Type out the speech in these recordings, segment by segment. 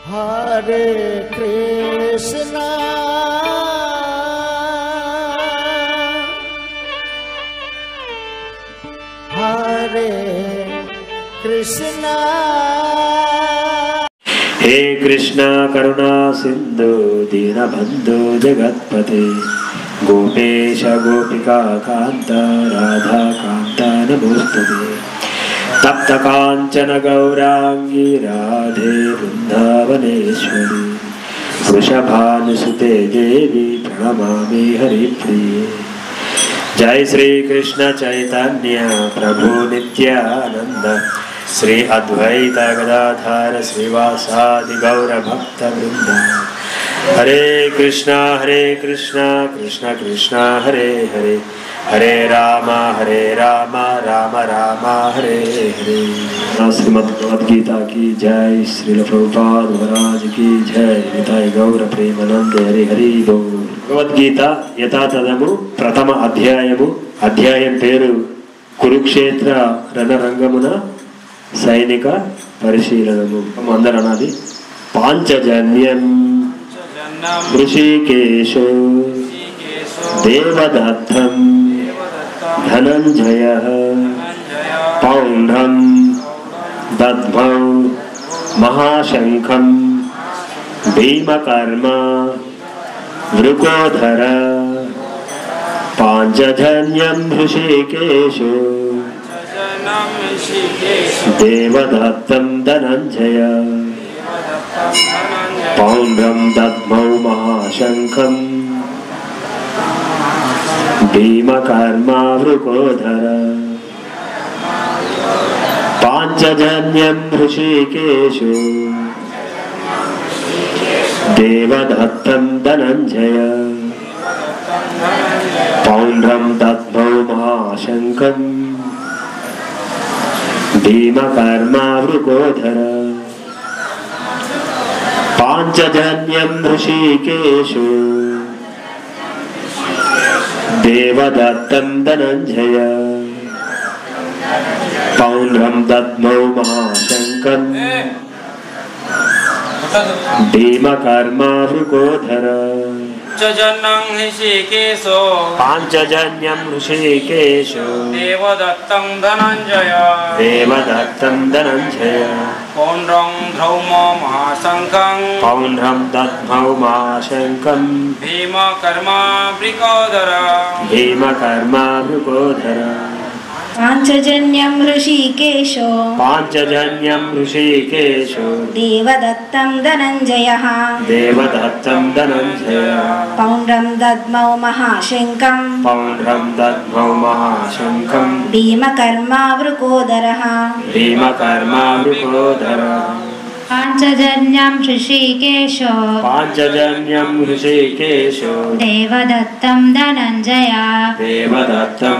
हरे कृष्णा हरे कृष्णा। हे कृष्णा करुणा सिंधु दीनबंधु जगत्पते गोपेश गोपिका कांत राधा कांत नमोस्तुते। तप्त कांचन गौरांगी राधे वृंदावनेश्वरी वृषभानुसुते देवी प्रणमामि हरिप्रिये। जय श्री कृष्ण चैतन्य प्रभु नित्यानंद श्री अद्वैत गदाधर श्रीवासादि गौर भक्त वृंद। हरे कृष्णा कृष्ण कृष्ण हरे हरे हरे राम राम राम हरे हरे। श्रीमद् भगवद गीता की जय। श्रील प्रभुपाद महाराज की जय। निताय गौर प्रेमानंद हरि हरि बोल। భగవద్గీత యథాతథము ప్రథమ అధ్యాయము. అధ్యాయం పేరు కురుక్షేత్ర రణరంగమున సైనిక పరిశీలనము. అందరూ అనాలి. పాంచజన్యం ఋషికేశో దేవదత్తం ధనంజయ పౌండ్రం దద్మౌ మహాశంఖం భీమకర్మ వృకోధర పాంచజన్యం ఋషికేశో దేవదత్తం ధనంజయ పౌండ్రం దద్మౌ మహాశంఖం భీమకర్మ వృకోధర పాంచజన్యం ఋషికేశో దేవదత్తం ధనంజయ పౌండ్రం దద్మౌ మహాశంఖం భీమకర్మ వృకోధర పాంచజన్యం ఋషికేశో దేవదత్తం ధనంజయ పౌండ్రం దద్మౌ మహాశంఖం భీమకర్మ వృకోధర పాంచజన్యం ఋషికేశో దేవదత్తం ధనంజయ పౌండ్రం దద్మౌ మహాశంఖం భీమకర్మ వృకోధర పాంచజన్యం ఋషికేశో దేవదత్తం ధనంజయ పౌండ్రం దద్మౌ మహాశంఖం భీమకర్మ వృకోధర పాంచజన్యం ఋషికేశో దేవదత్తం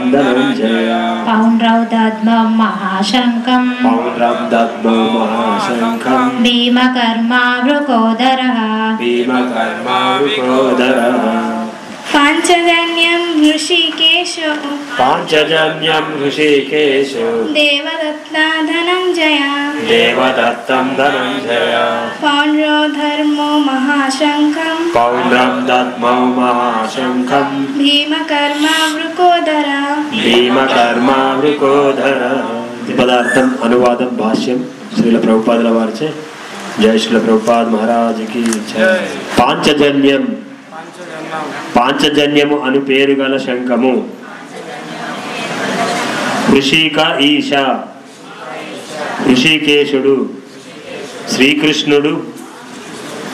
ధనంజయ పౌండ్రం దద్మౌ మహాశంఖం భీమకర్మ వృకోధర పాంచజన్యం ఋషికేశో దేవదత్తం ధనంజయ పౌండ్రం దద్మౌ మహాశంఖం భీమకర్మ వృకోధర. పదార్థం అనువాదం భాష్యం శ్రీల ప్రభుపాదుల వారిచే. జయ శ్రీల ప్రభుపాద్ మహారాజుకి జయ. పాంచజన్యం పాంచజన్యము అను పేరు గల శంఖము. ఋషిక ఈశ ఋషికేశుడు శ్రీకృష్ణుడు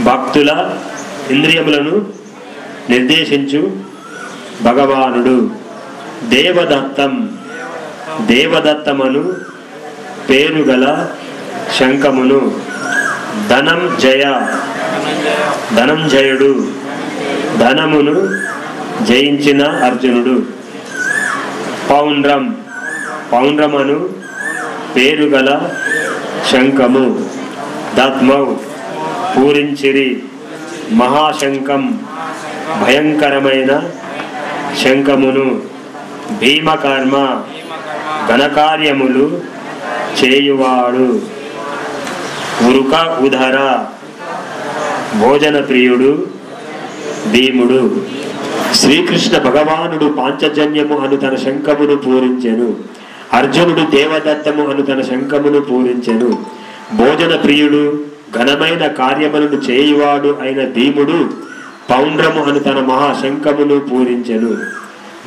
భక్తుల ఇంద్రియములను నిర్దేశించు భగవానుడు. దేవదత్తమను పేరు గల శంఖమును. ధనంజయుడు ధనమును జయించిన అర్జునుడు. పౌండ్రమను పేరు గల శంఖము. దద్మౌ పూరించిరి. మహాశంఖం భయంకరమైన శంఖమును. భీమకర్మ ఘనకార్యములు చేయువాడు. ఉరుక ఉదర భోజన ప్రియుడు భీముడు. శ్రీకృష్ణ భగవానుడు పాంచజన్యము అను తన శంఖమును పూరించెను. అర్జునుడు దేవదత్తము అను తన శంఖమును పూరించెను. భోజన ప్రియుడు ఘనమైన కార్యములను చేయువాడు అయిన భీముడు పౌండ్రము అను తన మహాశంఖమును పూరించెను.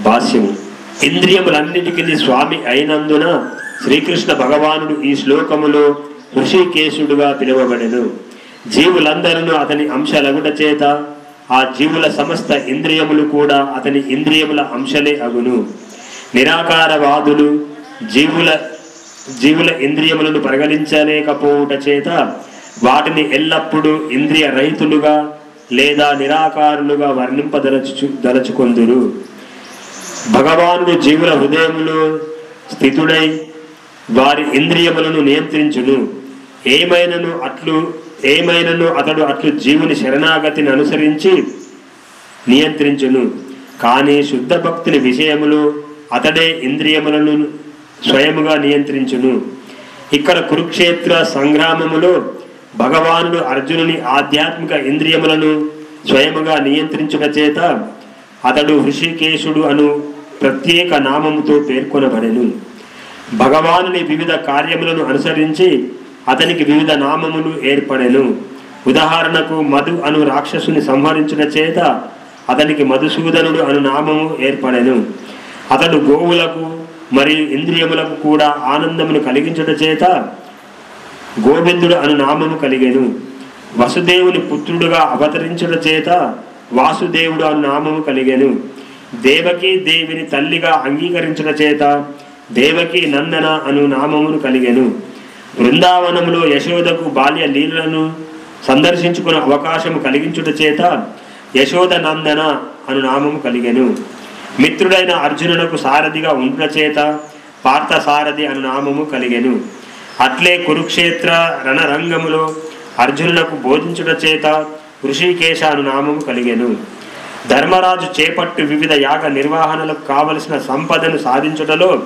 భాష్యము. ఇంద్రియములన్నిటికీ స్వామి అయినందున శ్రీకృష్ణ భగవానుడు ఈ శ్లోకములో ఋషికేశుడుగా పిలువబడెను. జీవులందరూ అతని అంశలగుట చేత ఆ జీవుల సమస్త ఇంద్రియములు కూడా అతని ఇంద్రియముల అంశలే అగును. నిరాకారవాదులు జీవుల ఇంద్రియములను పరిగణించలేకపోవుట చేత వాటిని ఎల్లప్పుడూ ఇంద్రియ రహితులుగా లేదా నిరాకారులుగా వర్ణింపదలుచుకొందురు. భగవానుడు జీవుల హృదయములో స్థితుడై వారి ఇంద్రియములను నియంత్రించును. ఏమైనను అతడు అట్లు జీవుని శరణాగతిని అనుసరించి నియంత్రించును. కానీ శుద్ధ భక్తుని విషయములో అతడే ఇంద్రియములను స్వయముగా నియంత్రించును. ఇక్కడ కురుక్షేత్ర సంగ్రామములో భగవానుడు అర్జునుని ఆధ్యాత్మిక ఇంద్రియములను స్వయముగా నియంత్రించుట చేత అతడు హృషికేశుడు అను ప్రత్యేక నామముతో పేర్కొనబడెను. భగవానుని వివిధ కార్యములను అనుసరించి అతనికి వివిధ నామములు ఏర్పడెను. ఉదాహరణకు మధు అను రాక్షసుని సంహరించుట చేత అతనికి మధుసూదనుడు అను నామము ఏర్పడెను. అతడు గోవులకు మరియు ఇంద్రియములకు కూడా ఆనందమును కలిగించుట చేత గోవిందుడు అను నామము కలిగెను. వసుదేవుని పుత్రుడుగా అవతరించుట చేత వాసుదేవుడు అను నామము కలిగెను. దేవకీ దేవిని తల్లిగా అంగీకరించుట చేత దేవకీ నందన అను నామమును కలిగెను. బృందావనములో యశోదకు బాల్య లీలలను సందర్శించుకునే అవకాశము కలిగించుట చేత యశోద నందన అను నామము కలిగెను. మిత్రుడైన అర్జునునకు సారథిగా ఉండుట చేత పార్థసారథి అను నామము కలిగెను. అట్లే కురుక్షేత్ర రణరంగములో అర్జునునకు బోధించుట చేత ఋషికేశ అను నామము కలిగెను. ధర్మరాజు చేపట్టు వివిధ యాగ నిర్వహణలకు కావలసిన సంపదను సాధించుటలో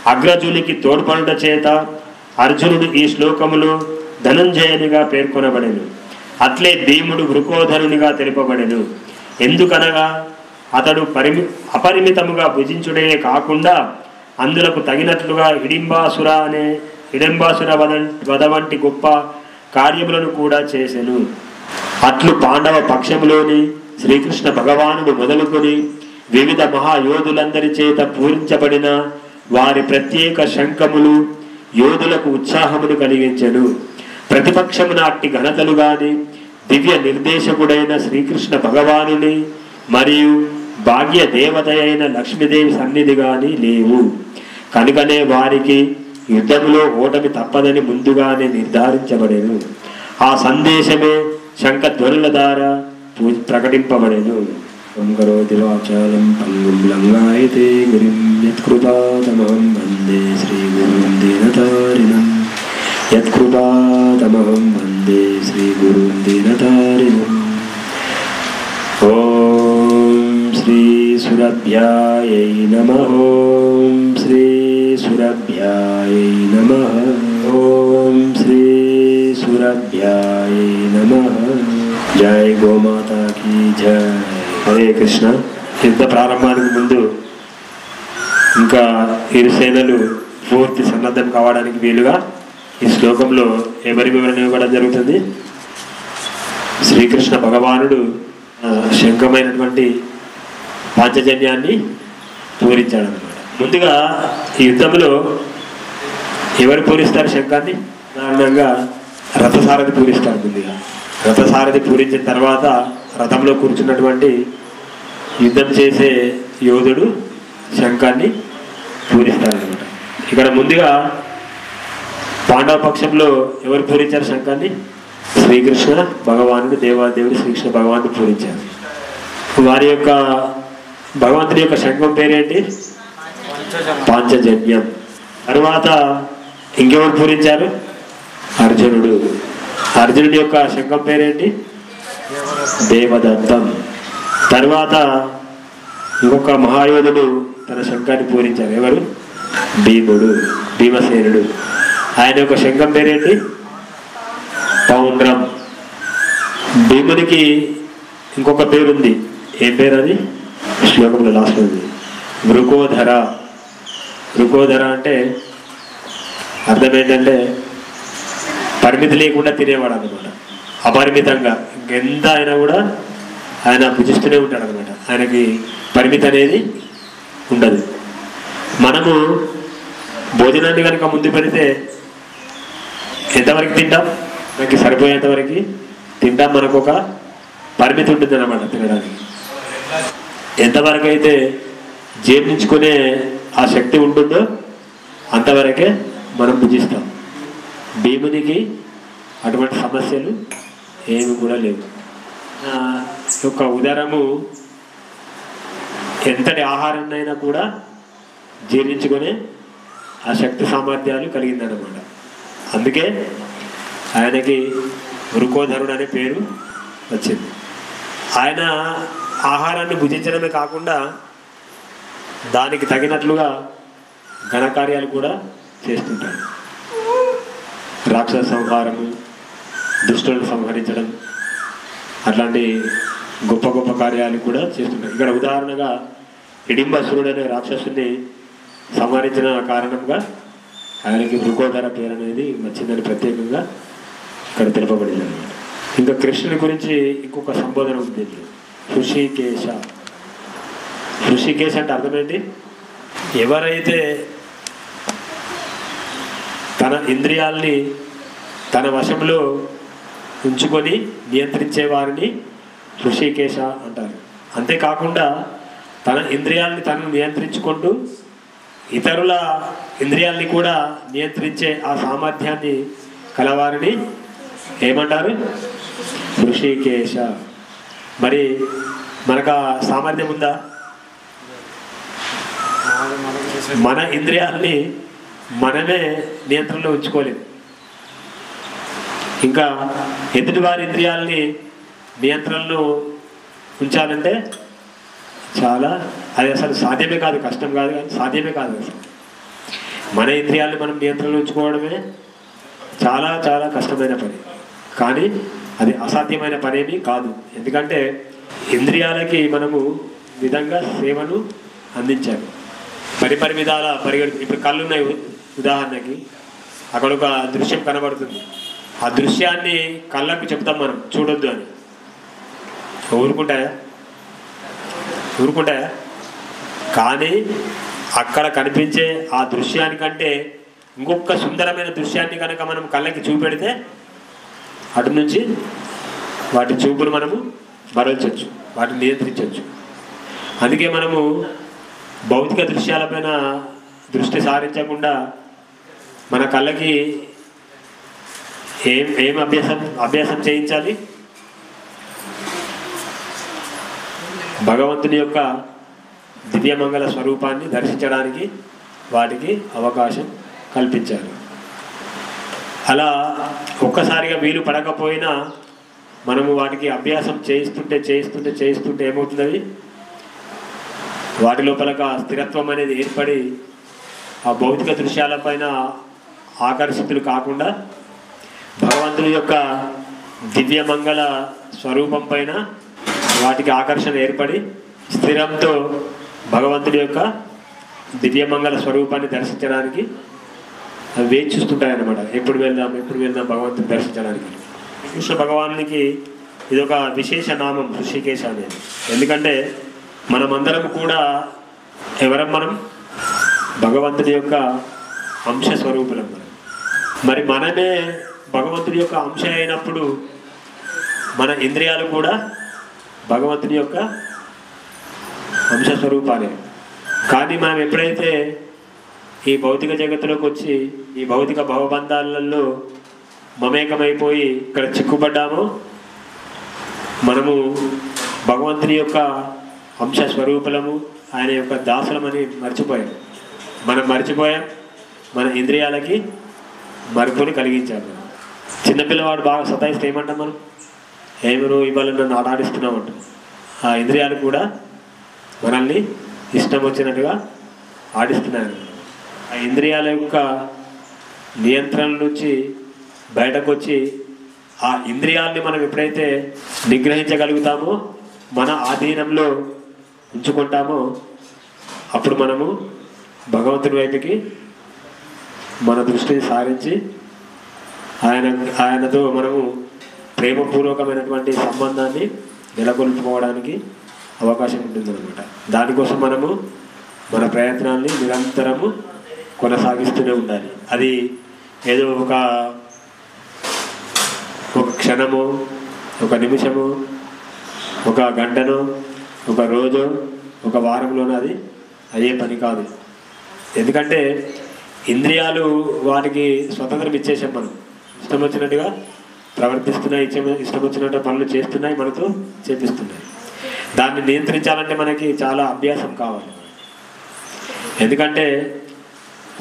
అగ్రజునికి తోడ్పడుట చేత అర్జునుడు ఈ శ్లోకములో ధనంజయునిగా పేర్కొనబడెను. అట్లే భీముడు వృకోధరునిగా తెలుపబడెను. ఎందుకనగా అతడు అపరిమితముగా భుజించుడే కాకుండా అందులకు తగినట్లుగా హిడింబాసుర వధ వంటి గొప్ప కార్యములను కూడా చేసెను. అట్లు పాండవ పక్షములోని శ్రీకృష్ణ భగవానుడు మొదలుకొని వివిధ మహాయోధులందరి చేత పూరించబడిన వారి ప్రత్యేక శంఖములు యోధులకు ఉత్సాహమును కలిగించెను. ప్రతిపక్షమున అట్టి ఘనతలు గాని దివ్య నిర్దేశకుడైన శ్రీకృష్ణ భగవానుని మరియు భాగ్య దేవత అయిన లక్ష్మీదేవి సన్నిధి గాని లేవు. కనుకనే వారికి యుద్ధములో ఓటమి తప్పదని ముందుగానే నిర్ధారించబడెను. ఆ సందేశమే శంఖధ్వనుల ద్వారా ప్రకటింపబడెను. కరోతివాచాలం పంగుం లంఘాయతే గిరిం యత్కృపాతమహం వందే శ్రీగురుం దీనతారిణం. యత్కృపాతమహం వందే శ్రీగురుం దీనతారిణం. ఓం శ్రీ సురభ్యాయై నమః. ఓం శ్రీ సురభ్యాయై నమః. ఓం శ్రీ సురభ్యాయై నమః. జై గోమాతా కీ జై. హరే కృష్ణ. యుద్ధ ప్రారంభానికి ముందు ఇంకా ఇరు సేనలు పూర్తి సన్నద్ధం కావడానికి వీలుగా ఈ శ్లోకంలో ఎవరి వివరణ ఇవ్వడం జరుగుతుంది. శ్రీకృష్ణ భగవానుడు శంఖమైనటువంటి పాంచజన్యాన్ని పూరించాడు అన్నమాట. ముందుగా ఈ యుద్ధంలో ఎవరు పూరిస్తారు శంఖాన్ని? సాధారణంగా రథసారథి పూరిస్తారు. ముందుగా రథసారథి పూరించిన తర్వాత రథంలో కూర్చున్నటువంటి యుద్ధం చేసే యోధుడు శంఖాన్ని పూరిస్తారనమాట. ఇక్కడ ముందుగా పాండవ పక్షంలో ఎవరు పూరించారు శంఖాన్ని? శ్రీకృష్ణ భగవానుడు, దేవాదేవుడు శ్రీకృష్ణ భగవానుడు పూరించారు. వారి యొక్క భగవంతుడి యొక్క శంఖం పేరేంటి? పాంచజన్యం. తరువాత ఇంకెవరు పూరించారు? అర్జునుడు. అర్జునుడి యొక్క శంఖం పేరేంటి? దేవదత్తం. తరువాత ఇంకొక మహాయోధుడు తన శంఖాన్ని పూరించారు. ఎవరు? భీముడు, భీమసేనుడు. ఆయన యొక్క శంఖం పేరేంటి? పౌండ్రం. భీమ భీమునికి ఇంకొక పేరుంది. ఏం పేరు అది? శ్లోకంలో లాస్ట్ ఉంది, వృకోధర. వృకోధర అంటే అర్థం ఏంటంటే పరిమితి లేకుండా తినేవాడు అనమాట. అపరిమితంగా ఇంకెంత అయినా కూడా ఆయన భుజిస్తూనే ఉంటాడు అనమాట. ఆయనకి పరిమితి అనేది ఉండదు. మనము భోజనాన్ని కనుక ముందు పెడితే ఎంతవరకు తింటాం? మనకి సరిపోయేంతవరకు తింటాం. మనకు ఒక పరిమితి ఉంటుంది అన్నమాట తినడానికి. ఎంతవరకు అయితే జీర్ణించుకునే ఆ శక్తి ఉంటుందో అంతవరకే మనం భుజిస్తాం. భీమునికి అటువంటి సమస్యలు ఏమి కూడా లేవు. ఒక ఉదరము ఎంతటి ఆహారాన్నైనా కూడా జీర్ణించుకునే ఆ శక్తి సామర్థ్యాలు కలిగిందన్నమాట. అందుకే ఆయనకి వృకోధరుడు అనే పేరు వచ్చింది. ఆయన ఆహారాన్ని భుజించడమే కాకుండా దానికి తగినట్లుగా ఘనకార్యాలు కూడా చేస్తుంటాడు. రాక్షస సంహారము, దుష్టులను సంహరించడం, అట్లాంటి గొప్ప గొప్ప కార్యాలు కూడా చేస్తుంటాడు. ఇక్కడ ఉదాహరణగా హిడింబాసురుడు అనే రాక్షసుని సంహరించిన కారణంగా ఆయనకి వృకోధర పేరు అనేది వచ్చిందని ప్రత్యేకంగా ఇక్కడ తెలుపబడింది అన్నమాట. ఇంకా కృష్ణుని గురించి ఇంకొక సంబోధన ఉంది, హృషికేశ. హృషికేశ అంటే అర్థం ఏంటి? ఎవరైతే తన ఇంద్రియాల్ని తన వశంలో ఉంచుకొని నియంత్రించే వారిని హృషికేశ అంటారు. అంతేకాకుండా తన ఇంద్రియాల్ని తను నియంత్రించుకుంటూ ఇతరుల ఇంద్రియాల్ని కూడా నియంత్రించే ఆ సామర్థ్యాన్ని కలవారిని ఏమంటారు? హృషికేశ. మరి మనకు ఆ సామర్థ్యం ఉందా? మన ఇంద్రియాల్ని మనమే నియంత్రణలో ఉంచుకోలేము. ఇంకా ఎదుటివారి ఇంద్రియాలని నియంత్రణలో ఉంచాలంటే చాలా, అది అసలు సాధ్యమే కాదు, కష్టం కాదు, కానీ సాధ్యమే కాదు అసలు. మన ఇంద్రియాలని మనం నియంత్రణలో ఉంచుకోవడమే చాలా చాలా కష్టమైన పని. కానీ అది అసాధ్యమైన పనేమీ కాదు. ఎందుకంటే ఇంద్రియాలకి మనము విధంగా సేవను అందించాలి. పరిపరి విధాల పరిగెడుతుంది. ఇప్పుడు కళ్ళు ఉన్నాయి ఉదాహరణకి, అక్కడ ఒక దృశ్యం కనబడుతుంది. ఆ దృశ్యాన్ని కళ్ళకు చెప్తాం మనం చూడొద్దు అని. ఊరుకుంటాయా? ఊరుకుంటాయా? కానీ అక్కడ కనిపించే ఆ దృశ్యానికంటే ఇంకొక సుందరమైన దృశ్యాన్ని కనుక మనం కళ్ళకి చూపెడితే అటు నుంచి వాటి చూపును మనము మరల్చవచ్చు, వాటిని నియంత్రించవచ్చు. అందుకే మనము భౌతిక దృశ్యాలపైన దృష్టి సారించకుండా మన కళ్ళకి ఏం అభ్యాసం చేయించాలి? భగవంతుని యొక్క దివ్యమంగళ స్వరూపాన్ని దర్శించడానికి వాటికి అవకాశం కల్పించాలి. అలా ఒక్కసారిగా వీలు పడకపోయినా మనము వాటికి అభ్యాసం చేయిస్తుంటే ఏమవుతుంది? వాటి లోపల స్థిరత్వం అనేది ఏర్పడి ఆ భౌతిక దృశ్యాలపైన ఆకర్షితులు కాకుండా భగవంతుని యొక్క దివ్యమంగళ స్వరూపం పైన వాటికి ఆకర్షణ ఏర్పడి స్థిరంతో భగవంతుని యొక్క దివ్యమంగళ స్వరూపాన్ని దర్శించడానికి అవి వేచి చూస్తుంటాయన్నమాట. ఎప్పుడు వెళ్దాం భగవంతుని దర్శించడానికి. కృష్ణ భగవానునికి ఇదొక విశేష నామం హృషికేశ అనేది. ఎందుకంటే మనమందరం కూడా మనం భగవంతుని యొక్క అంశ స్వరూపులం. మరి మనమే భగవంతుని యొక్క అంశ అయినప్పుడు మన ఇంద్రియాలు కూడా భగవంతుని యొక్క అంశ స్వరూపాలే. కానీ మనం ఎప్పుడైతే ఈ భౌతిక జగత్తులోకి వచ్చి ఈ భౌతిక భవబంధాలలో మమేకమైపోయి ఇక్కడ చిక్కుపడ్డామో మనము భగవంతుని యొక్క అంశ స్వరూపులము, ఆయన యొక్క దాసులమని మర్చిపోయాం. మనం మర్చిపోయాం, మన ఇంద్రియాలకి మరుపుని కలిగించాము. చిన్నపిల్లవాడు బాగా సతాయిస్తే ఏమంటాం మనం? ఏమరు ఇవాళ నన్ను ఆడిస్తున్నామంటాం. ఆ ఇంద్రియాలు కూడా మనల్ని ఇష్టం వచ్చినట్టుగా ఆడిస్తున్నాయి. ఆ ఇంద్రియాల యొక్క నియంత్రణ నుంచి బయటకు వచ్చి ఆ ఇంద్రియాల్ని మనం ఎప్పుడైతే నిగ్రహించగలుగుతామో, మన ఆధీనంలో ఉంచుకుంటామో, అప్పుడు మనము భగవంతుని వైపుకి మన దృష్టిని సారించి ఆయనతో మనము ప్రేమపూర్వకమైనటువంటి సంబంధాన్ని నెలకొల్పుకోవడానికి అవకాశం ఉంటుందన్నమాట. దానికోసం మనము మన ప్రయత్నాన్ని నిరంతరము కొనసాగిస్తూనే ఉండాలి. అది ఏదో ఒక క్షణము, ఒక నిమిషము, ఒక గంటను, ఒక రోజు, ఒక వారంలోనూ అది అయ్యే పని కాదు. ఎందుకంటే ఇంద్రియాలు వాటికి స్వతంత్రం ఇచ్చేసాం. మనం ఇష్టం వచ్చినట్టుగా ప్రవర్తిస్తున్నాయి, ఇష్టం వచ్చినట్టు పనులు చేస్తున్నాయి, మనతో చేపిస్తున్నాయి. దాన్ని నియంత్రించాలంటే మనకి చాలా అభ్యాసం కావాలి. ఎందుకంటే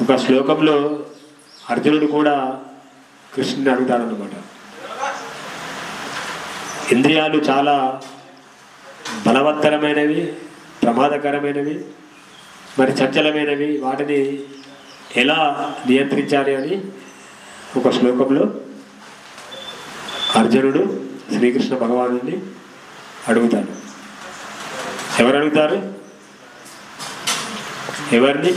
ఒక శ్లోకంలో అర్జునుడు కూడా కృష్ణుని అడుగుతాడన్నమాట. ఇంద్రియాలు చాలా బలవత్తరమైనవి, ప్రమాదకరమైనవి, మరి చంచలమైనవి, వాటిని ఎలా నియంత్రించాలి అని ఒక శ్లోకంలో అర్జునుడు శ్రీకృష్ణ భగవానుడిని అడుగుతాడు. ఎవరు అడుగుతారు? ఎవరిని?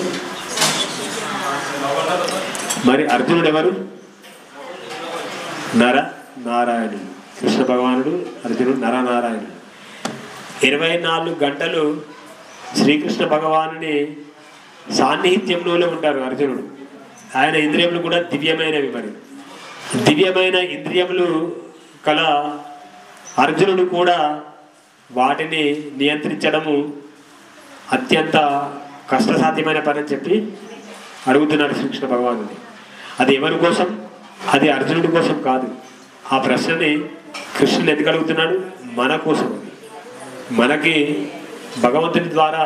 మరి అర్జునుడు ఎవరు? నారాయణుడు. కృష్ణ భగవానుడు, అర్జునుడు నరనారాయణుడు. 24 గంటలు శ్రీకృష్ణ భగవానుని సాన్నిహిత్యంలో ఉంటారు అర్జునుడు. ఆయన ఇంద్రియములు కూడా దివ్యమైనవి. మరి దివ్యమైన ఇంద్రియములు కల అర్జునుడు కూడా వాటిని నియంత్రించడము అత్యంత కష్టసాధ్యమైన పని అని చెప్పి అడుగుతున్నాడు శ్రీకృష్ణ భగవానుని. అది ఎవరి కోసం? అది అర్జునుడి కోసం కాదు. ఆ ప్రశ్నని కృష్ణుడు ఎందుకు అడుగుతున్నాడు? మన కోసం. మనకి భగవంతుని ద్వారా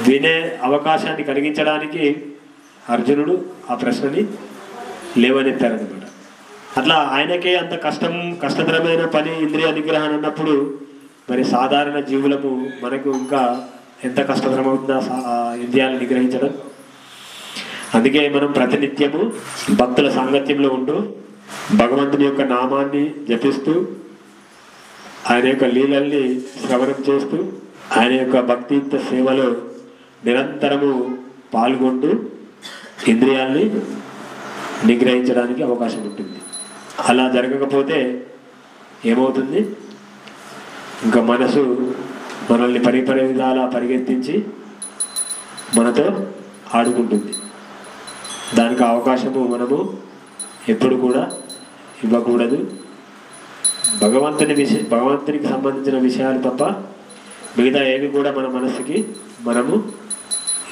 వినే అవకాశాన్ని కలిగించడానికి అర్జునుడు ఆ ప్రశ్నని లేవనెత్తారనమాట. అట్లా ఆయనకే అంత కష్టతరమైన పని ఇంద్రియ నిగ్రహం అన్నప్పుడు మరి సాధారణ జీవులకు మనకు ఇంకా ఎంత కష్టతరమవుతుందా ఇంద్రియాలను నిగ్రహించడం. అందుకే మనం ప్రతినిత్యము భక్తుల సాంగత్యంలో ఉంటూ భగవంతుని యొక్క నామాన్ని జపిస్తూ ఆయన యొక్క లీలల్ని శ్రవణం చేస్తూ ఆయన యొక్క భక్తియుక్త సేవలో నిరంతరము పాల్గొంటూ ఇంద్రియాల్ని నిగ్రహించడానికి అవకాశం ఉంటుంది. అలా జరగకపోతే ఏమవుతుంది? ఇంకా మనసు మనల్ని పరిపరి విధాలా పరిగెత్తించి మనతో ఆడుకుంటుంది. దానికి అవకాశము మనము ఎప్పుడు కూడా ఇవ్వకూడదు. భగవంతునికి సంబంధించిన విషయాలు తప్ప మిగతా ఏవి కూడా మన మనసుకి మనము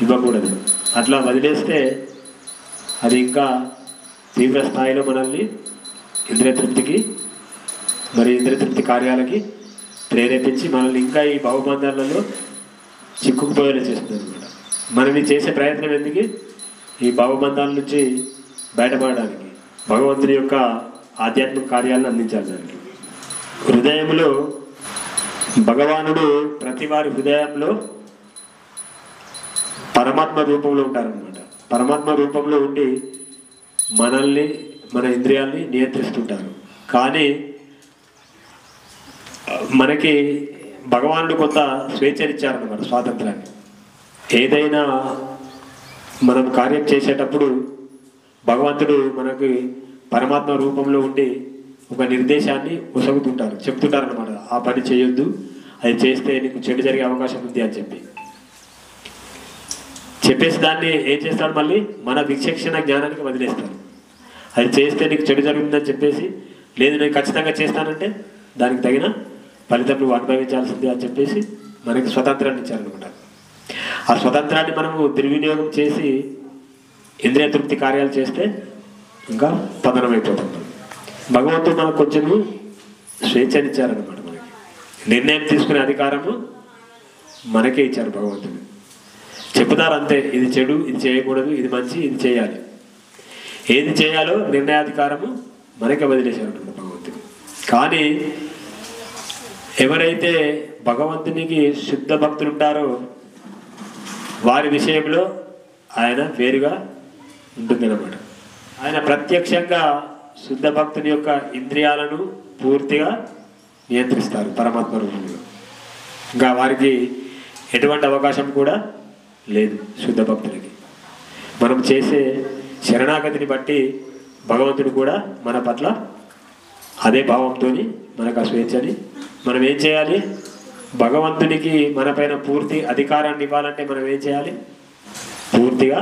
ఇవ్వకూడదు. అట్లా వదిలేస్తే అది ఇంకా తీవ్ర స్థాయిలో మనల్ని ఇంద్రియతృప్తికి ఇంద్రియతృప్తి కార్యాలకి ప్రేరేపించి మనల్ని ఇంకా ఈ భవబంధాలలో చిక్కుకుపోయేలా చేస్తుంది అనమాట. మనం ఈ చేసే ప్రయత్నం ఎందుకు? ఈ భవబంధాల నుంచి బయటపడడానికి, భగవంతుని యొక్క ఆధ్యాత్మిక కార్యాలను అందించాలి. దానికి హృదయంలో భగవానుడు ప్రతి వారి హృదయంలో పరమాత్మ రూపంలో ఉంటారనమాట. పరమాత్మ రూపంలో ఉండి మనల్ని, మన ఇంద్రియాల్ని నియంత్రిస్తుంటారు. కానీ మనకి భగవానుడు కొంత స్వేచ్ఛనిచ్చారన్నమాట, స్వాతంత్రాన్ని. ఏదైనా మనం కార్యం చేసేటప్పుడు భగవంతుడు మనకి పరమాత్మ రూపంలో ఉండి ఒక నిర్దేశాన్ని ఉసగుతుంటారు, చెప్తుంటారు అనమాట. ఆ పని చేయొద్దు, అది చేస్తే నీకు చెడు జరిగే అవకాశం ఉంది అని చెప్పేసి దాన్ని ఏం చేస్తాడు? మళ్ళీ మన విచక్షణ జ్ఞానానికి వదిలేస్తాడు. అది చేస్తే నీకు చెడు జరుగుతుందని చెప్పేసి, లేదు నేను ఖచ్చితంగా చేస్తానంటే దానికి తగిన ఫలితం నువ్వు అనుభవించాల్సింది అని చెప్పేసి మనకి స్వతంత్రాన్ని ఇచ్చారనమాట. ఆ స్వతంత్రాన్ని మనము దుర్వినియోగం చేసి ఇంద్రియ తృప్తి కార్యాలు చేస్తే ఇంకా పతనమైపోతాం. భగవంతుడు మనకు కొంచెము స్వేచ్ఛనిచ్చారనమాట. మనకి నిర్ణయం తీసుకునే అధికారము మనకే ఇచ్చారు భగవంతుడు. చెప్తారు అంతే, ఇది చెడు, ఇది చేయకూడదు, ఇది మంచి, ఇది చేయాలి. ఏది చేయాలో నిర్ణయాధికారము మనకే వదిలేశారు భగవంతుడు. కానీ ఎవరైతే భగవంతునికి శుద్ధ భక్తులు ఉంటారో వారి విషయంలో ఆయన వేరుగా ఉంటుంది అన్నమాట. ఆయన ప్రత్యక్షంగా శుద్ధ భక్తుని యొక్క ఇంద్రియాలను పూర్తిగా నియంత్రిస్తారు పరమాత్మ రూపంలో. ఇంకా వారికి ఎటువంటి అవకాశం కూడా లేదు. శుద్ధ భక్తులకి మనం చేసే శరణాగతిని బట్టి భగవంతుడు కూడా మన పట్ల అదే భావంతో మనకు ఆ స్వేచ్ఛని మనం ఏం చేయాలి? భగవంతునికి మన పైన పూర్తి అధికారాన్ని ఇవ్వాలంటే మనం ఏం చేయాలి? పూర్తిగా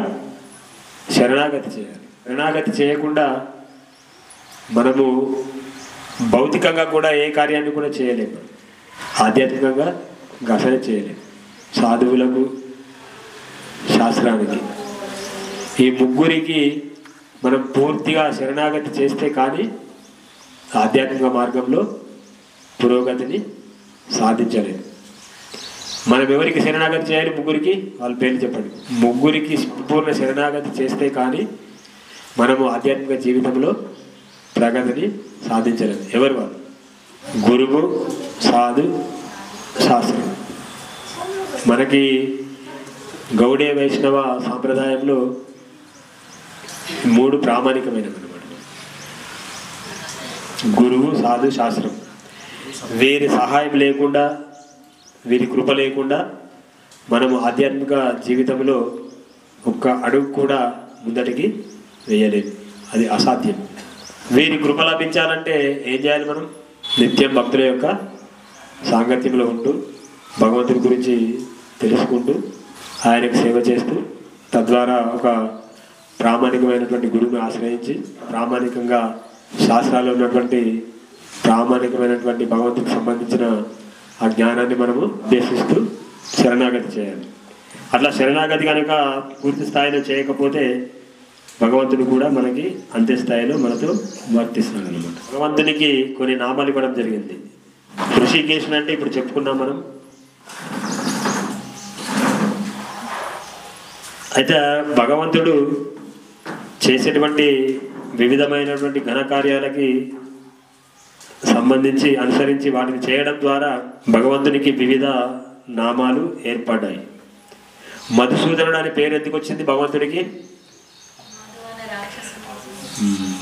శరణాగతి చేయాలి. శరణాగతి చేయకుండా మనము భౌతికంగా కూడా ఏ కార్యాన్ని కూడా చేయలేము, ఆధ్యాత్మికంగా అసలే చేయలేము. సాధువులకు, శాస్త్రానికి, ఈ ముగ్గురికి మనం పూర్తిగా శరణాగతి చేస్తే కానీ ఆధ్యాత్మిక మార్గంలో పురోగతిని సాధించలేదు. మనం ఎవరికి శరణాగతి చేయాలి? ముగ్గురికి. వాళ్ళ పేర్లు చెప్పండి. ముగ్గురికి సంపూర్ణ శరణాగతి చేస్తే కానీ మనము ఆధ్యాత్మిక జీవితంలో ప్రగతిని సాధించలేదు. ఎవరు వాళ్ళు? గురువు, సాధు, శాస్త్రం. మనకి గౌడీయ వైష్ణవ సాంప్రదాయంలో 3 ప్రామాణికమైనవి అన్నమాట. గురువు, సాధు, శాస్త్రం. వీరి సహాయం లేకుండా, వీరి కృప లేకుండా మనము ఆధ్యాత్మిక జీవితంలో ఒక్క అడుగు కూడా ముందటికి వేయలేము. అది అసాధ్యం. వీరి కృప లభించాలంటే ఏం చేయాలి? మనం నిత్యం భక్తుల యొక్క సాంగత్యంలో ఉంటూ భగవంతుడి గురించి తెలుసుకుంటూ ఆయనకు సేవ చేస్తూ తద్వారా ఒక ప్రామాణికమైనటువంటి గురువుని ఆశ్రయించి ప్రామాణికంగా శాస్త్రాల్లో ఉన్నటువంటి ప్రామాణికమైనటువంటి భగవంతుడికి సంబంధించిన ఆ జ్ఞానాన్ని మనము ఉద్దేశిస్తూ శరణాగతి చేయాలి. అట్లా శరణాగతి కనుక పూర్తి స్థాయిలో చేయకపోతే భగవంతుడు కూడా మనకి అంత్య స్థాయిలో మనతో వర్తిస్తాడు అనమాట. భగవంతునికి కొన్ని నామాలు ఇవ్వడం జరిగింది. హృషికేశుని అంటే ఇప్పుడు చెప్పుకున్నాం మనం. అయితే భగవంతుడు చేసేటువంటి వివిధమైనటువంటి ఘనకార్యాలకి సంబంధించి అనుసరించి వాటిని చేయడం ద్వారా భగవంతునికి వివిధ నామాలు ఏర్పడ్డాయి. మధుసూదనుడు అనే పేరు ఎందుకు వచ్చింది భగవంతుడికి?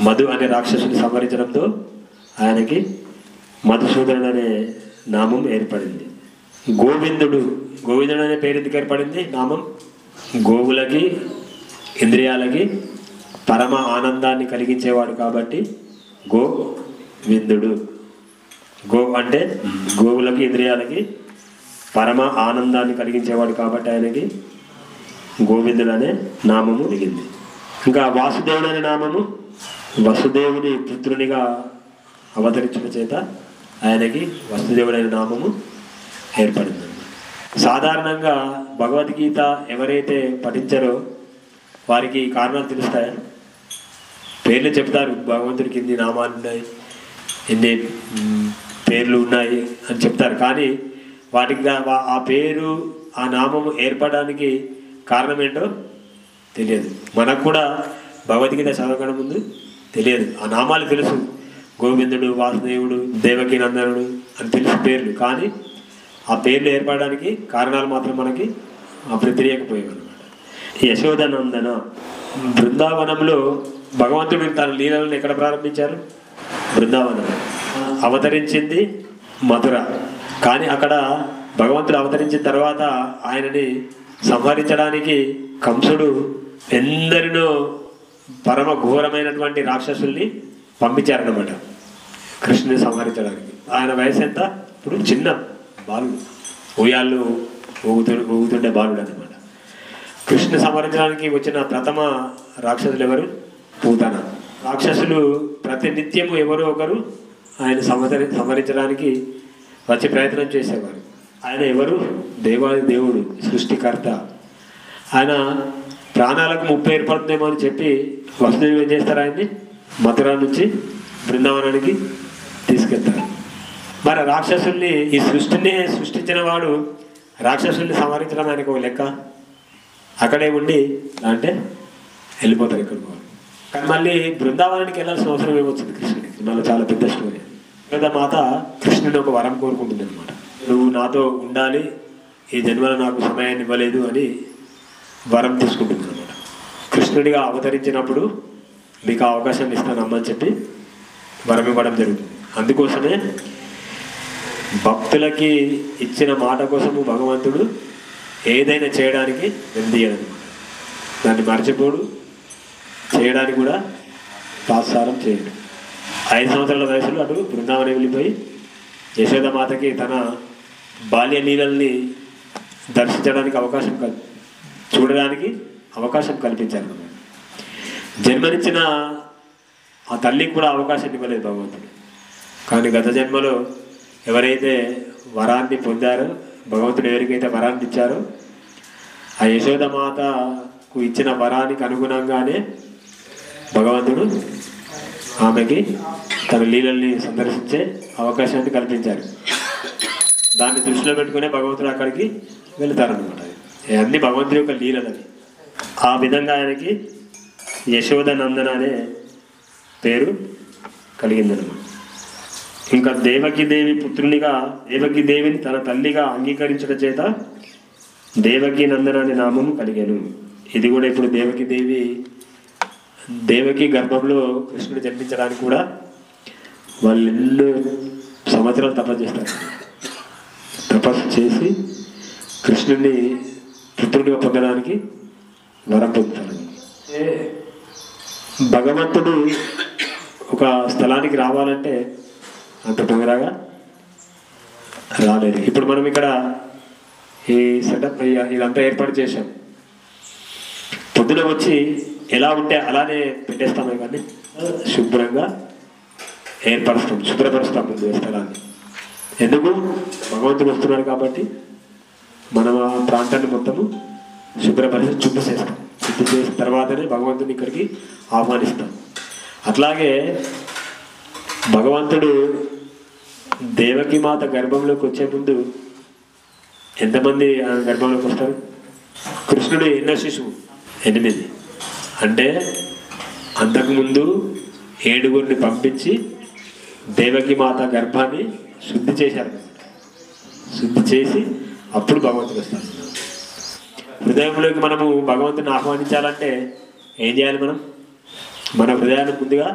మధు అనే రాక్షసుని సంహరించడంతో ఆయనకి మధుసూదనుడు అనే నామం ఏర్పడింది. గోవిందుడు అనే పేరు ఎందుకు ఏర్పడింది నామం? గోవులకి, ఇంద్రియాలకి పరమ ఆనందాన్ని కలిగించేవాడు కాబట్టి గోవిందుడు. గో అంటే గోవులకి, ఇంద్రియాలకి పరమ ఆనందాన్ని కలిగించేవాడు కాబట్టి ఆయనకి గోవిందుడు అనే నామము మిగిలింది. ఇంకా వాసుదేవుడు అనే నామము వసుదేవుని పుత్రునిగా అవతరించిన చేత ఆయనకి వసుదేవుడు అనే నామము ఏర్పడింది. సాధారణంగా భగవద్గీత ఎవరైతే పఠించారో వారికి కారణాలు తెలుస్తాయా? పేర్లు చెప్తారు, భగవంతుడికి ఇన్ని నామాలు ఉన్నాయి, ఇన్ని పేర్లు ఉన్నాయి అని చెప్తారు. కానీ వాటికి ఆ పేరు, ఆ నామము ఏర్పడడానికి కారణం ఏంటో తెలియదు. మనకు కూడా భగవద్గీత చదవడం ముందు తెలియదు. ఆ నామాలు తెలుసు, గోవిందుడు, వాసుదేవుడు, దేవకీ నందనుడు అని తెలుసు పేర్లు. కానీ ఆ పేర్లు ఏర్పడడానికి కారణాలు మాత్రం మనకి తెలియకపోయాయి అనమాట. యశోదనందన బృందావనంలో భగవంతుడు తన లీలలను ఎక్కడ ప్రారంభించారు? బృందావనం. అవతరించింది మధుర. కానీ అక్కడ భగవంతుడు అవతరించిన తర్వాత ఆయనని సంహరించడానికి కంసుడు ఎందరినో పరమ ఘోరమైనటువంటి రాక్షసుల్ని పంపించారన్నమాట కృష్ణుని సంహరించడానికి. ఆయన వయసు ఎంత? ఇప్పుడు చిన్న బాలుడు, ఉయ్యాళ్ళు ఊగుతుండే బాలుడు అనమాట. కృష్ణుని సంహరించడానికి వచ్చిన ప్రథమ రాక్షసులు ఎవరు? పూతన. రాక్షసులు ప్రతినిత్యము ఎవరో ఒకరు ఆయన సంహరించడానికి వచ్చి ప్రయత్నం చేసేవారు. ఆయన ఎవరు? దేవాది దేవుడు, సృష్టికర్త. ఆయన ప్రాణాలకు ముప్పు ఏర్పడుతుందేమో అని చెప్పి వసుదేవుడు ఏం చేస్తారు? ఆయన్ని మథుర నుంచి బృందావనానికి తీసుకెళ్తారు. మరి రాక్షసుల్ని, ఈ సృష్టిని సృష్టించిన వాడు రాక్షసుల్ని సంహరించడం ఆయనకు ఒక లెక్క. అక్కడే ఉండి అంటే వెళ్ళిపోతారు ఎక్కడికో. కానీ మళ్ళీ బృందావనానికి వెళ్ళాల్సిన అవసరం ఏమొచ్చింది కృష్ణుడికి? మళ్ళీ చాలా పెద్ద స్టోరీ. మాత కృష్ణుని ఒక వరం కోరుకుంటుంది అనమాట. నువ్వు నాతో ఉండాలి, ఈ జన్మలో నాకు సమయాన్ని ఇవ్వలేదు అని వరం తీసుకుంటుంది అనమాట. కృష్ణుడిగా అవతరించినప్పుడు మీకు అవకాశం ఇస్తాను అమ్మని చెప్పి వరం ఇవ్వడం జరుగుతుంది. అందుకోసమే భక్తులకి ఇచ్చిన మాట కోసము భగవంతుడు ఏదైనా చేయడానికి వెళ్దీయడం, దాన్ని మర్చిపోడు, చేయడానికి కూడా తాత్సారం చేయడు. 5 సంవత్సరాల వయసులో అటు బృందావనం వెళ్ళిపోయి యశోదమాతకి తన బాల్య లీలల్ని దర్శించడానికి చూడడానికి అవకాశం కల్పించారు. జన్మనిచ్చిన ఆ తల్లికి కూడా అవకాశం ఇవ్వలేదు భగవంతుడు. కానీ గత జన్మలో ఎవరైతే వరాన్ని పొందారో, భగవంతుడు ఎవరికైతే వరాన్ని ఇచ్చారో, ఆ యశోదమాతకు ఇచ్చిన వరానికి అనుగుణంగానే భగవంతుడు ఆమెకి తన లీలల్ని సందర్శించే అవకాశాన్ని కల్పించారు. దాన్ని దృష్టిలో పెట్టుకునే భగవంతుడు అక్కడికి వెళతారనమాట. అన్ని భగవంతుడి యొక్క లీలలని. ఆ విధంగా ఆయనకి యశోదనందన అనే పేరు కలిగిందనమాట. ఇంకా దేవకీదేవి పుత్రునిగా దేవకీదేవిని తన తల్లిగా అంగీకరించడం చేత దేవకీ నందన అనే నామం కలిగాను. ఇది కూడా ఇప్పుడు దేవకి గర్భంలో కృష్ణుడు జన్మించడానికి కూడా వాళ్ళు ఎన్నో సంవత్సరాలు తపస్సు చేస్తారు. తపస్సు చేసి కృష్ణుడిని పుత్రుడిగా పొందడానికి వరం పొందుతారు. భగవంతుడు ఒక స్థలానికి రావాలంటే అంత తొందరగా రాలేదు. ఇప్పుడు మనం ఇక్కడ ఈ సెటప్ ఇదంతా ఏర్పాటు చేశాం. పొద్దున వచ్చి ఎలా ఉంటే అలానే పెట్టేస్తామే, కానీ శుభ్రంగా శుభ్రపరుస్తాం ముందు స్థలాన్ని. ఎందుకు? భగవంతుడు వస్తున్నాడు కాబట్టి మనం ఆ ప్రాంతాన్ని మొత్తము శుభ్రపరిచి శుద్ధి చేసిన తర్వాతనే భగవంతుని ఇక్కడికి ఆహ్వానిస్తాం. అట్లాగే భగవంతుడు దేవకి మాత గర్భంలోకి వచ్చే ముందు ఎంతమంది ఆ గర్భంలోకి వస్తారు? కృష్ణుడు ఎన్నో శిశువు? 8. అంటే అంతకుముందు 7గురిని పంపించి దేవకి మాత గర్భాన్ని శుద్ధి చేశారు. శుద్ధి చేసి అప్పుడు భగవంతుడు వస్తారు. హృదయంలోకి మనము భగవంతుని ఆహ్వానించాలంటే ఏం చేయాలి? మన హృదయాన్ని ముందుగా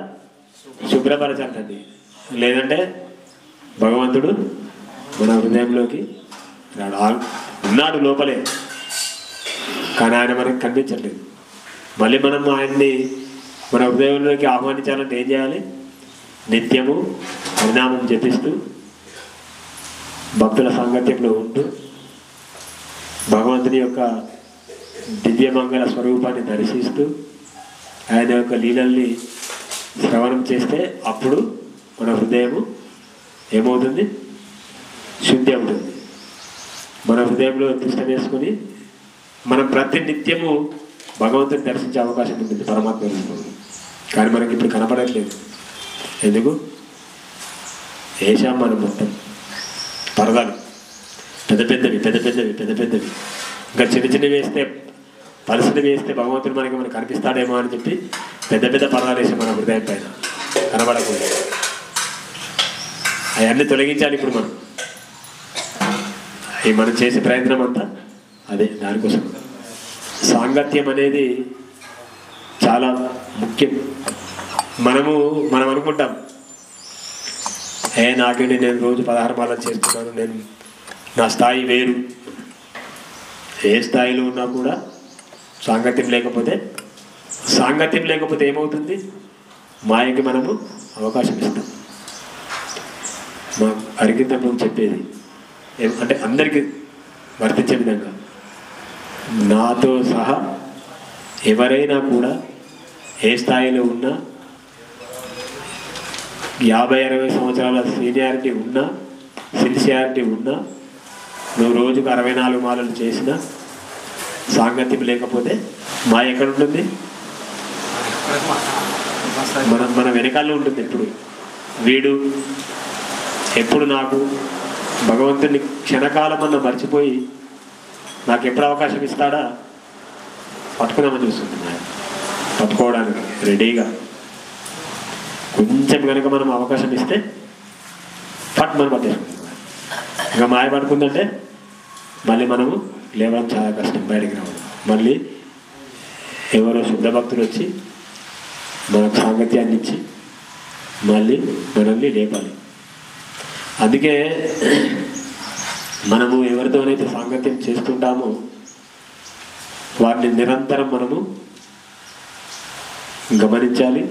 శుభ్రపరచాలండి. లేదంటే భగవంతుడు మన హృదయంలోకి రాడు. ఉన్నాడు లోపలే, కానీ ఆయన మనకి కనిపించట్లేదు. మళ్ళీ మనం ఆయన్ని మన హృదయంలోకి ఆహ్వానించాలంటే ఏం చేయాలి? నిత్యము హరినామం జపిస్తూ భక్తుల సాంగత్యంలో ఉంటూ భగవంతుని యొక్క దివ్యమంగళ స్వరూపాన్ని దర్శిస్తూ ఆయన యొక్క లీలల్ని శ్రవణం చేస్తే అప్పుడు మన హృదయము ఏమవుతుంది? శుద్ధి అవుతుంది. మన హృదయంలో తిష్ట వేసుకొని మనం ప్రతి నిత్యము భగవంతుని దర్శించే అవకాశం ఉంటుంది పరమాత్మ రూపంలో. కానీ మనకి ఇప్పుడు కనపడట్లేదు. ఎందుకు? వేసాం మనం మొత్తం పరదాలు పెద్ద పెద్దవి. ఇంకా చిన్న వేస్తే పలసని వేస్తే భగవంతుడు మనకి కనిపిస్తాడేమో అని చెప్పి పెద్ద పరదాలు వేసాం మన హృదయం పైన కనబడకుండా. అవన్నీ తొలగించాలి ఇప్పుడు మనం చేసే ప్రయత్నం అంతా అదే. దానికోసం సాంగత్యం అనేది చాలా ముఖ్యం. మనం అనుకుంటాం, నాకేంటి, నేను రోజు 16 మాలలు చేస్తున్నాను, నా స్థాయి వేరు. ఏ స్థాయిలో ఉన్నా కూడా సాంగత్యం లేకపోతే ఏమవుతుంది? మాయకి మనము అవకాశం ఇస్తాం. మా అరిగితం చెప్పేది అంటే అందరికీ వర్తించే విధంగా, నాతో సహా ఎవరైనా కూడా ఏ స్థాయిలో ఉన్నా, 50-60 సంవత్సరాల సీనియారిటీ ఉన్నా, సిన్సియారిటీ ఉన్నా, నువ్వు రోజుకు 64 మాలలు చేసినా సాంగత్యం లేకపోతే మాయ ఎక్కడ ఉంటుంది? మన వెనకాల్లో ఉంటుంది. వీడు ఎప్పుడు నాకు భగవంతుని క్షణకాలమన్నా మర్చిపోయి నాకు ఎప్పుడు అవకాశం ఇస్తాడా పట్టుకుందామని చూస్తుంది. పట్టుకోవడానికి రెడీగా కొంచెం కనుక మనం అవకాశం ఇస్తే మనం పట్టేసుకుంటాం. ఇంకా మాయ పడుకుందంటే మళ్ళీ మనము లేవడం చాలా కష్టం, బయటికి రావడం. మళ్ళీ ఎవరో శుద్ధ భక్తులు వచ్చి మనకు సాంగత్యాన్ని ఇచ్చి మళ్ళీ మనల్ని లేపాలి. అందుకే మనము ఎవరితోనైతే సాంగత్యం చేస్తుంటామో వారిని నిరంతరం మనము గమనించాలి.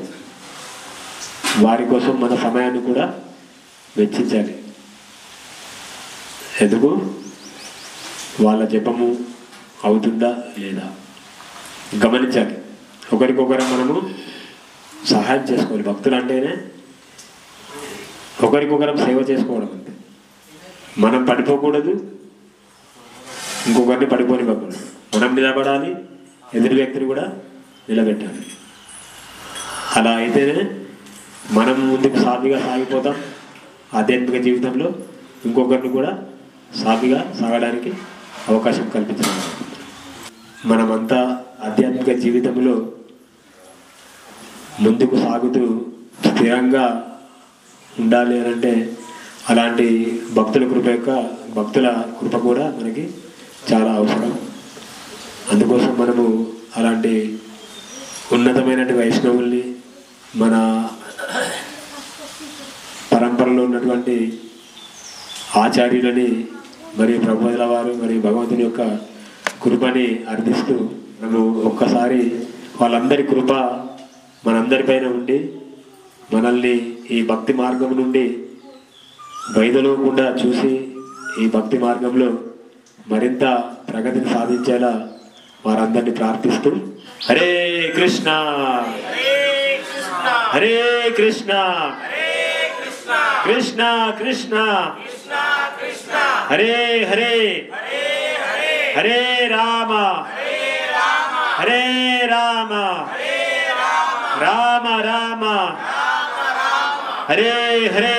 వారి కోసం మన సమయాన్ని కూడా వెచ్చించాలి. ఎందుకు? వాళ్ళ జపము అవుతుందా లేదా గమనించాలి. ఒకరికొకరు మనము సహాయం చేసుకోవాలి. భక్తులు అంటేనే ఒకరికొకరం సేవ చేసుకోవడం అంతే. మనం పడిపోకూడదు, ఇంకొకరిని పడిపోనివ్వకూడదు. మనం నిలబడాలి, ఎదురు వ్యక్తిని కూడా నిలబెట్టాలి. అలా అయితేనే మనం ముందుకు సాఫీగా సాగిపోతాం. ఆధ్యాత్మిక జీవితంలో ఇంకొకరిని కూడా సాఫీగా సాగడానికి అవకాశం కల్పించడం. మనమంతా ఆధ్యాత్మిక జీవితంలో ముందుకు సాగుతూ స్థిరంగా ఉండాలి అని అంటే అలాంటి భక్తుల కృప కూడా మనకి చాలా అవసరం. అందుకోసం మనము అలాంటి ఉన్నతమైనటువంటి వైష్ణవుల్ని, మన పరంపరలో ఉన్నటువంటి ఆచార్యులని, మరియు ప్రభువుల వారు మరియు భగవంతుని యొక్క కృపని అర్థిస్తూ మనము ఒక్కసారి వాళ్ళందరి కృప మనందరిపైన ఉండి మనల్ని ఈ భక్తి మార్గం నుండి వైదొలగకుండా చూసి ఈ భక్తి మార్గంలో మరింత ప్రగతిని సాధించేలా వారందరినీ ప్రార్థిస్తూ హరే కృష్ణ హరే కృష్ణ కృష్ణ కృష్ణ హరే హరే హరే రామ హరే రామ రామ రామ హరే హరే